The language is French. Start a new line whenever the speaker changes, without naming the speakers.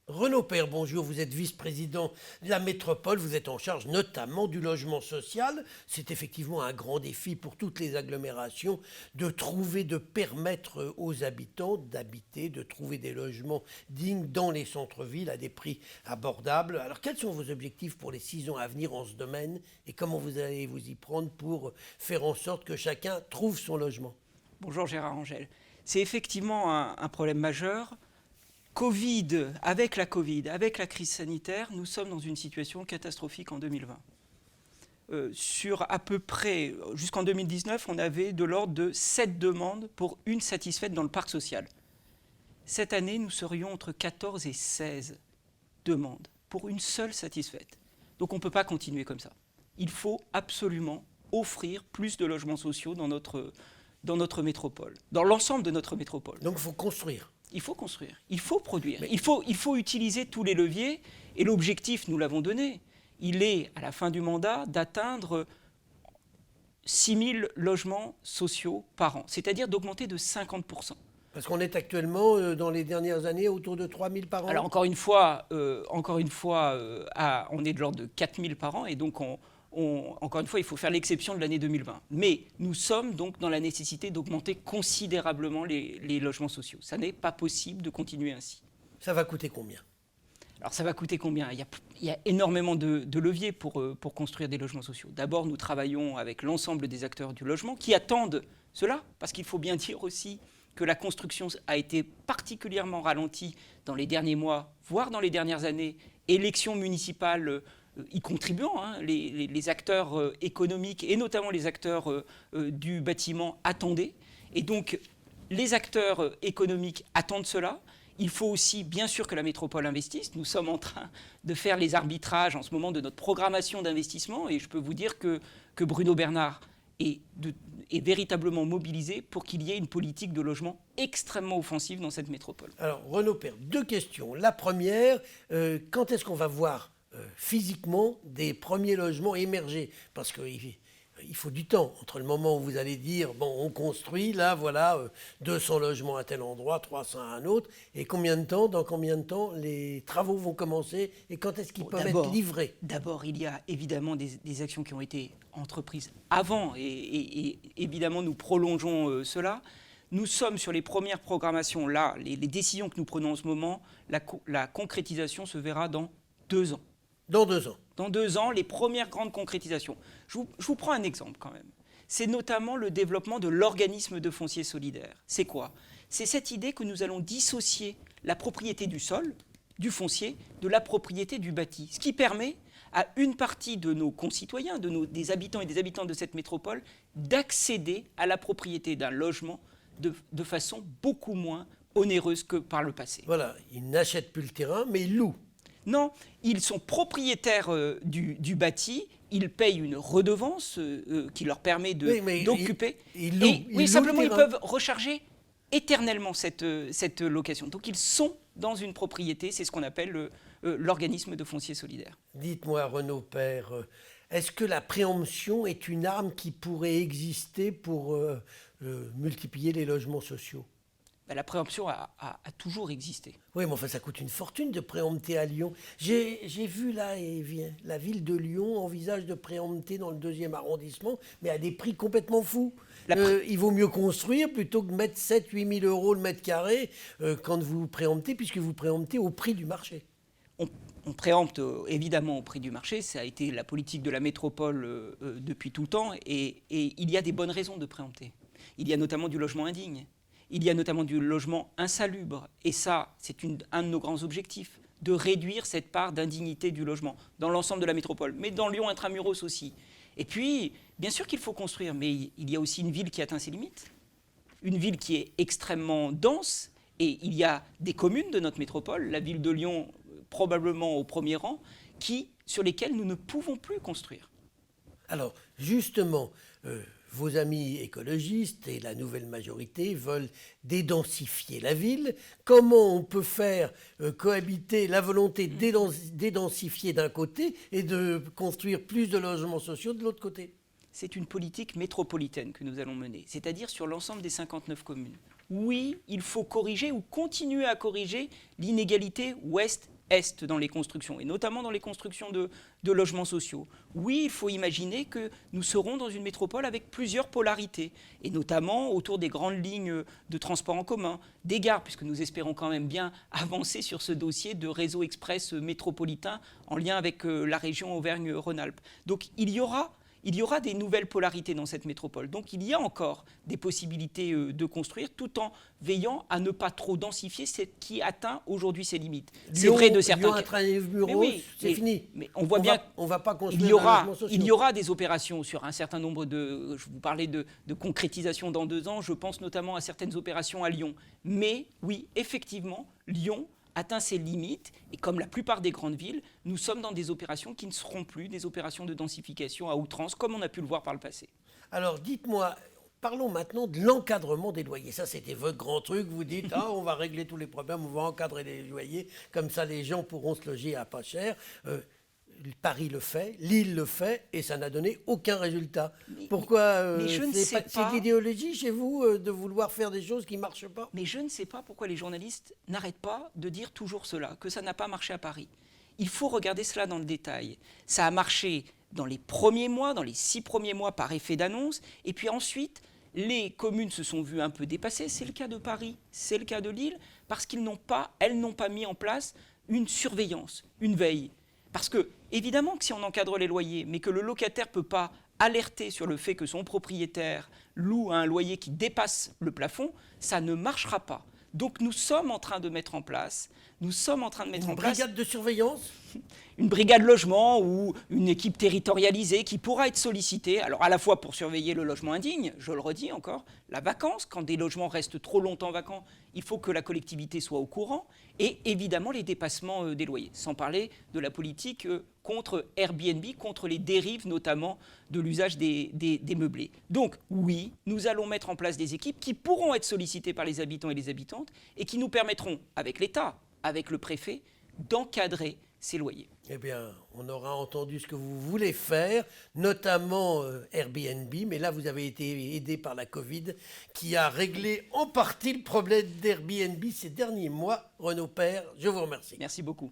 Renaud Père, bonjour, vous êtes vice-président de la métropole, vous êtes en charge notamment du logement social. C'est effectivement un grand défi pour toutes les agglomérations de permettre aux habitants d'habiter, de trouver des logements dignes dans les centres-villes à des prix abordables. Alors quels sont vos objectifs pour les 6 ans à venir en ce domaine et comment vous allez vous y prendre pour faire en sorte que chacun trouve son logement?
Bonjour Gérard Angel. C'est effectivement un problème majeur. Avec la crise sanitaire, nous sommes dans une situation catastrophique en 2020. Sur à peu près, jusqu'en 2019, on avait de l'ordre de 7 demandes pour une satisfaite dans le parc social. Cette année, nous serions entre 14 et 16 demandes pour une seule satisfaite. Donc on ne peut pas continuer comme ça. Il faut absolument offrir plus de logements sociaux dans notre métropole, dans l'ensemble de notre métropole.
Donc il faut construire.
Il faut construire, il faut produire, il faut utiliser tous les leviers. Et l'objectif, nous l'avons donné, il est, à la fin du mandat, d'atteindre 6 000 logements sociaux par an, c'est-à-dire d'augmenter de 50%.
Parce qu'on est actuellement, dans les dernières années, autour de 3 000 par an.
Alors encore une fois, on est de l'ordre de 4 000 par an, et donc encore une fois, il faut faire l'exception de l'année 2020. Mais nous sommes donc dans la nécessité d'augmenter considérablement les logements sociaux. Ça n'est pas possible de continuer ainsi.
Ça va coûter combien?
Alors ça va coûter combien? Il y a énormément de leviers pour construire des logements sociaux. D'abord, nous travaillons avec l'ensemble des acteurs du logement qui attendent cela, parce qu'il faut bien dire aussi que la construction a été particulièrement ralentie dans les derniers mois, voire dans les dernières années, élections municipales y contribuant, les acteurs économiques et notamment les acteurs du bâtiment attendaient. Et donc, les acteurs économiques attendent cela. Il faut aussi, bien sûr, que la métropole investisse. Nous sommes en train de faire les arbitrages en ce moment de notre programmation d'investissement. Et je peux vous dire que Bruno Bernard est véritablement mobilisé pour qu'il y ait une politique de logement extrêmement offensive dans cette métropole.
Alors, Renaud Père, 2 questions. La première, quand est-ce qu'on va voir physiquement des premiers logements émerger? Parce qu'il faut du temps entre le moment où vous allez dire bon, on construit, là voilà 200 logements à tel endroit, 300 à un autre, et dans combien de temps les travaux vont commencer et quand est-ce qu'ils peuvent être livrés?
D'abord, il y a évidemment des actions qui ont été entreprises avant et évidemment nous prolongeons cela. Nous sommes sur les premières programmations là, les décisions que nous prenons en ce moment, la concrétisation se verra dans 2 ans.
Dans 2 ans.
Dans 2 ans, les premières grandes concrétisations. Je vous prends un exemple quand même. C'est notamment le développement de l'organisme de foncier solidaire. C'est quoi? C'est cette idée que nous allons dissocier la propriété du sol, du foncier, de la propriété du bâti. Ce qui permet à une partie de nos concitoyens, des habitants et des habitantes de cette métropole, d'accéder à la propriété d'un logement de façon beaucoup moins onéreuse que par le passé.
Voilà, ils n'achètent plus le terrain, mais ils louent.
Non, ils sont propriétaires du bâti, ils payent une redevance qui leur permet d'occuper.
Ils louent
simplement ils peuvent recharger éternellement cette location. Donc ils sont dans une propriété, c'est ce qu'on appelle l'organisme de foncier solidaire.
Dites-moi Renaud Père, est-ce que la préemption est une arme qui pourrait exister pour multiplier les logements sociaux?
La préemption a toujours existé.
Oui, mais enfin, ça coûte une fortune de préempter à Lyon. J'ai vu là, la ville de Lyon envisage de préempter dans le 2e arrondissement, mais à des prix complètement fous. Il vaut mieux construire plutôt que de mettre 7 000 à 8 000 euros le mètre carré quand vous préemptez, puisque vous préemptez au prix du marché.
On préempte évidemment au prix du marché, ça a été la politique de la métropole depuis tout le temps, et il y a des bonnes raisons de préempter. Il y a notamment du logement indigne. Il y a notamment du logement insalubre. Et ça, c'est un de nos grands objectifs, de réduire cette part d'indignité du logement dans l'ensemble de la métropole, mais dans Lyon intramuros aussi. Et puis, bien sûr qu'il faut construire, mais il y a aussi une ville qui atteint ses limites, une ville qui est extrêmement dense, et il y a des communes de notre métropole, la ville de Lyon probablement au premier rang, sur lesquelles nous ne pouvons plus construire.
Alors, justement, vos amis écologistes et la nouvelle majorité veulent dédensifier la ville. Comment on peut faire cohabiter la volonté dédensifier d'un côté et de construire plus de logements sociaux de l'autre côté?
C'est une politique métropolitaine que nous allons mener, c'est-à-dire sur l'ensemble des 59 communes. Oui, il faut corriger ou continuer à corriger l'inégalité ouest est dans les constructions, et notamment dans les constructions de logements sociaux. Oui, il faut imaginer que nous serons dans une métropole avec plusieurs polarités, et notamment autour des grandes lignes de transport en commun, des gares, puisque nous espérons quand même bien avancer sur ce dossier de réseau express métropolitain en lien avec la région Auvergne-Rhône-Alpes. Donc il y aura des nouvelles polarités dans cette métropole. Donc il y a encore des possibilités de construire tout en veillant à ne pas trop densifier ce qui atteint aujourd'hui ses limites. C'est vrai de certains cas.
C'est fini.
Mais on voit bien
on va pas construire
il y aura des opérations sur un certain nombre de... Je vous parlais de concrétisation dans 2 ans. Je pense notamment à certaines opérations à Lyon. Mais oui, effectivement, Lyon atteint ses limites, et comme la plupart des grandes villes, nous sommes dans des opérations qui ne seront plus des opérations de densification à outrance, comme on a pu le voir par le passé.
Alors dites-moi, parlons maintenant de l'encadrement des loyers. Ça, c'était votre grand truc. Vous dites, on va régler tous les problèmes, on va encadrer les loyers, comme ça les gens pourront se loger à pas cher. Paris le fait, Lille le fait, et ça n'a donné aucun résultat. Pourquoi c'est de l'idéologie chez vous de vouloir faire des choses qui ne marchent pas?
Mais je ne sais pas pourquoi les journalistes n'arrêtent pas de dire toujours cela, que ça n'a pas marché à Paris. Il faut regarder cela dans le détail. Ça a marché dans les premiers mois, dans les 6 premiers mois par effet d'annonce, et puis ensuite, les communes se sont vues un peu dépassées. C'est le cas de Paris, c'est le cas de Lille, parce elles n'ont pas mis en place une surveillance, une veille. Parce que, évidemment que si on encadre les loyers, mais que le locataire ne peut pas alerter sur le fait que son propriétaire loue à un loyer qui dépasse le plafond, ça ne marchera pas. Donc nous sommes en train de mettre en place... Une
brigade de surveillance ?
Une brigade logement ou une équipe territorialisée qui pourra être sollicitée, alors à la fois pour surveiller le logement indigne, je le redis encore, la vacance, quand des logements restent trop longtemps vacants, il faut que la collectivité soit au courant, et évidemment les dépassements des loyers, sans parler de la politique contre Airbnb, contre les dérives notamment de l'usage des meublés. Donc oui, nous allons mettre en place des équipes qui pourront être sollicitées par les habitants et les habitantes, et qui nous permettront, avec l'État, avec le préfet, d'encadrer ces loyers.
Eh bien, on aura entendu ce que vous voulez faire, notamment Airbnb, mais là, vous avez été aidé par la Covid, qui a réglé en partie le problème d'Airbnb ces derniers mois. Renaud Père, je vous remercie.
Merci beaucoup.